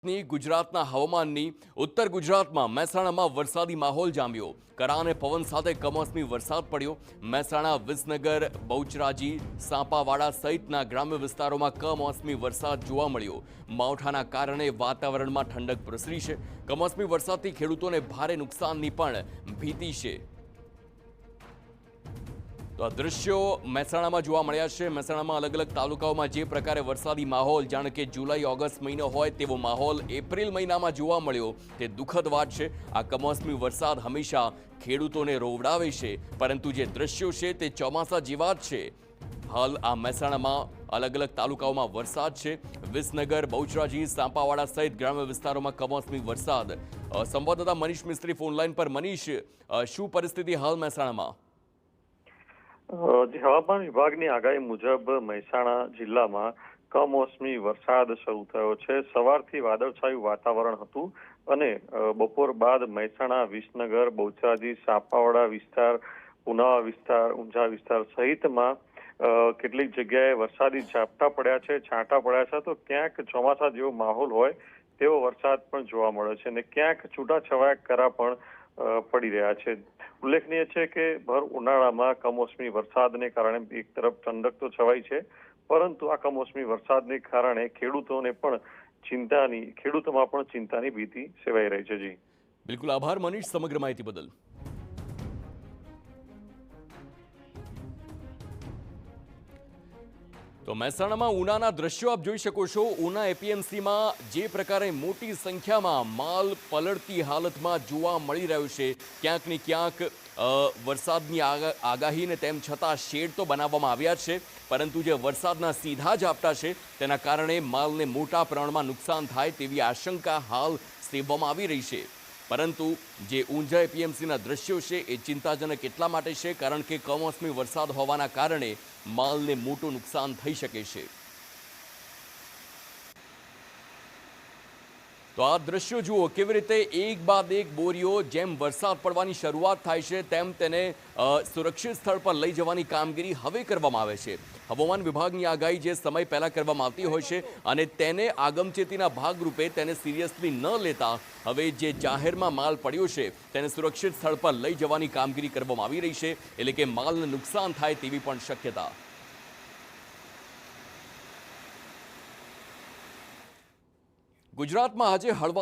ની ગુજરાતના હવામાનની ઉત્તર ગુજરાતમાં મહેસાણામાં વરસાદી માહોલ જામ્યો। કરા અને પવન સાથે કમોસમી વરસાદ પડ્યો। મહેસાણા, વિસનગર, બહુચરાજી, સાંપાવાડા સહિતના ગ્રામ્ય વિસ્તારોમાં કમોસમી વરસાદ જોવા મળ્યો। માવઠાના કારણે વાતાવરણમાં ઠંડક પ્રસરી છે। કમોસમી વરસાદથી ખેડૂતોને ભારે નુકસાનની પણ ભીતિ છે। તો આ દ્રશ્યો મહેસાણામાં જોવા મળ્યા છે। મહેસાણામાં અલગ અલગ તાલુકાઓમાં જે પ્રકારે વરસાદી માહોલ જાણે કે જુલાઈ ઓગસ્ટ મહિનો હોય તેવો માહોલ એપ્રિલ મહિનામાં જોવા મળ્યો તે દુઃખદ વાત છે। આ કમોસમી વરસાદ હંમેશા ખેડૂતોને રોવડાવે છે, પરંતુ જે દ્રશ્યો છે તે ચોમાસા જેવા જ છે। હાલ આ મહેસાણામાં અલગ અલગ તાલુકાઓમાં વરસાદ છે। વિસનગર, બહુચરાજી, સાંપાવાડા સહિત ગ્રામ્ય વિસ્તારોમાં કમોસમી વરસાદ। સંવાદદાતા મનીષ મિસ્ત્રી ફોનલાઈન પર। મનીષ, શું પરિસ્થિતિ હાલ મહેસાણામાં? હવામાન વિભાગની આગાહી મુજબ મહેસાણા જિલ્લામાં કમોસમી વરસાદ શરૂ થયો છે। સવારથી વાદળછાયું વાતાવરણ હતું અને બપોર બાદ મહેસાણા, વિસનગર, બહુચરાજી, સાંપાવાડા વિસ્તાર, પુનાવા વિસ્તાર, ઊંઝા વિસ્તાર સહિતમાં કેટલીક જગ્યાએ વરસાદી ઝાપટા પડ્યા છે, છાંટા પડ્યા છે। તો ક્યાંક ચોમાસા જેવો માહોલ હોય તેવો વરસાદ પણ જોવા મળ્યો છે અને ક્યાંક છૂટાછવાયા કરા પણ પડી રહ્યા છે। ઉલ્લેખનીય છે કે ભર ઉનાળામાં કમોસમી વરસાદને કારણે એક તરફ ઠંડક તો છવાઈ છે, પરંતુ આ કમોસમી વરસાદને કારણે ખેડૂતોમાં પણ ચિંતાની ભીતિ સેવાઈ રહી છે। જી બિલકુલ, આભાર મનીષ સમગ્ર માહિતી બદલ। તો મહેસાણામાં ઉનાના દ્રશ્યો આપ જોઈ શકો છો। ઉના એપીએમસીમાં જે પ્રકારે મોટી સંખ્યામાં માલ પલળતી હાલતમાં જોવા મળી રહ્યો છે। ક્યાંક ને ક્યાંક વરસાદની આગાહીને તેમ છતાં શેડ તો બનાવવામાં આવ્યા છે, પરંતુ જે વરસાદના સીધા ઝાપટા છે તેના કારણે માલને મોટા પ્રમાણમાં નુકસાન થાય તેવી આશંકા હાલ સેવવામાં આવી રહી છે। પરંતુ જે ઊંઝા એપીએમસીના દ્રશ્યો છે એ ચિંતાજનક એટલા માટે છે કારણ કે કમોસમી વરસાદ હોવાના કારણે માલને મોટું નુકસાન થઈ શકે છે। તો આ દ્રશ્યો જુઓ કેવી રીતે એક બાદ એક બોરીઓ જેમ વરસાદ પડવાની શરૂઆત થાય છે તેમ તેને સુરક્ષિત સ્થળ પર લઈ જવાની કામગીરી હવે કરવામાં આવે છે। હવામાન વિભાગની આગાહી જે સમય પહેલા કરવામાં આવતી હોય છે અને તેને આગમચેતીના ભાગરૂપે તેને સિરિયસલી ન લેતા હવે જે જાહેરમાં માલ પડ્યો છે તેને સુરક્ષિત સ્થળ પર લઈ જવાની કામગીરી કરવામાં આવી રહી છે, એટલે કે માલને નુકસાન થાય તેવી પણ શક્યતા। ગુજરાતમાં આજે હળવા